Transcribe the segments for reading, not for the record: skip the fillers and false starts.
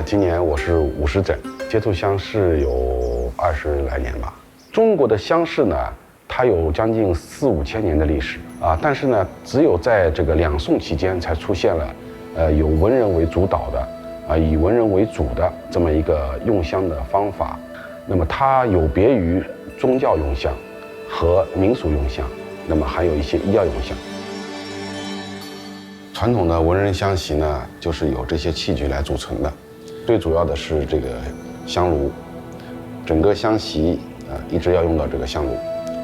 今年我是50整，接触香市有20来年吧。中国的香市呢，它有将近4、5千年的历史啊，但是呢，只有在这个两宋期间才出现了，有文人为主导的以文人为主的这么一个用香的方法。那么它有别于宗教用香和民俗用香，那么还有一些医药用香。传统的文人香席呢，就是由这些器具来组成的，最主要的是这个香炉，整个香席一直要用到这个香炉。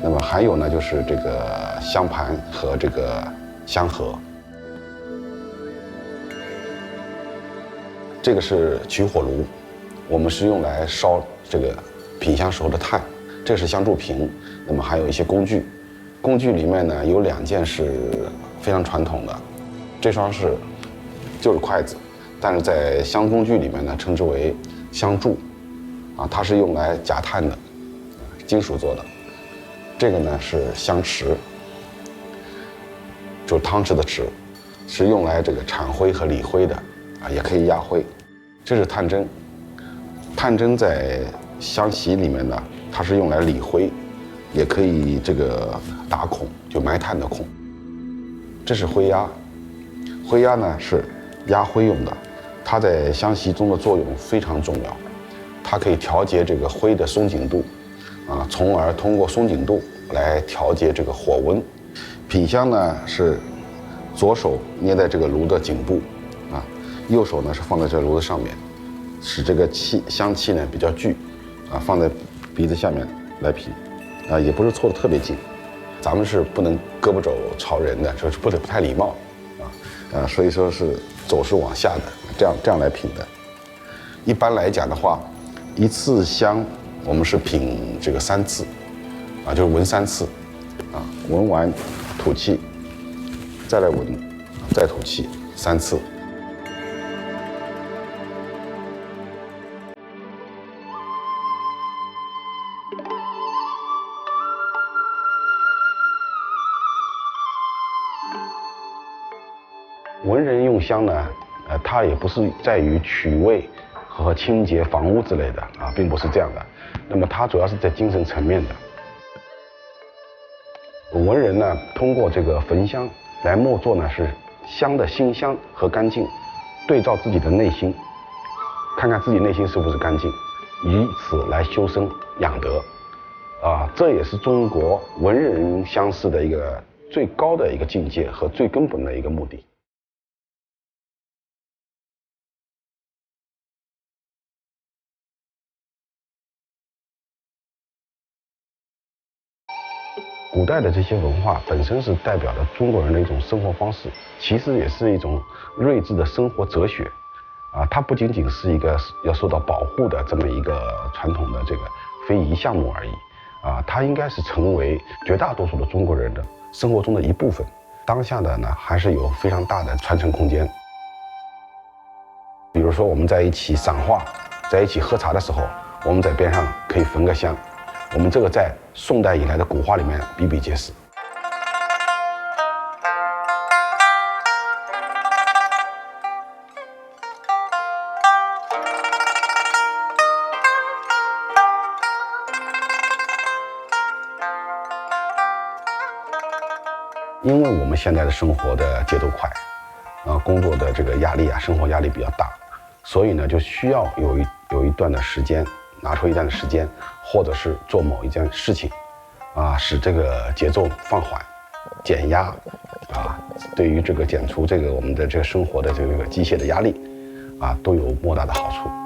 那么还有呢，就是这个香盘和这个香盒。这个是取火炉，我们是用来烧这个品香时候的炭。这是香柱瓶，那么还有一些工具。工具里面呢有2件是非常传统的，这双就是筷子，但是在香工具里面呢称之为香柱，它是用来夹炭的，金属做的。这个呢是香匙，就是汤匙的匙，是用来这个铲灰和理灰的，也可以压灰。这是炭针，炭针在香席里面呢，它是用来理灰，也可以这个打孔，就埋炭的孔。这是灰压，灰压呢是压灰用的，它在香席中的作用非常重要，它可以调节这个灰的松紧度，从而通过松紧度来调节这个火温。品香呢是左手捏在这个炉的颈部，右手呢是放在这炉子上面，使这个香气呢比较聚，放在鼻子下面来品，也不是凑得特别近。咱们是不能胳膊肘朝人的，这是不太礼貌，所以说是肘是往下的，这样来品的。一般来讲的话，一次香我们是品这个3次，就是闻3次，闻完吐气，再来闻，再吐气，3次。文人用香呢，它也不是在于取味和清洁房屋之类的并不是这样的。那么它主要是在精神层面的。文人呢，通过这个焚香来默做呢，是香的馨香和干净，对照自己的内心，看看自己内心是不是干净，以此来修身养德。这也是中国文人香事的一个最高的一个境界和最根本的一个目的。古代的这些文化本身是代表着中国人的一种生活方式，其实也是一种睿智的生活哲学。它不仅仅是一个要受到保护的这么一个传统的这个非遗项目而已。它应该是成为绝大多数的中国人的生活中的一部分。当下的呢，还是有非常大的传承空间。比如说我们在一起赏画，在一起喝茶的时候，我们在边上可以焚个香。我们这个在宋代以来的古画里面比比皆是。因为我们现在的生活的节奏快，工作的这个压力生活压力比较大，所以呢就需要有一段的时间，拿出一段的时间，或者是做某一件事情，使这个节奏放缓、减压，对于这个减除这个我们的这个生活的这个机械的压力，都有莫大的好处。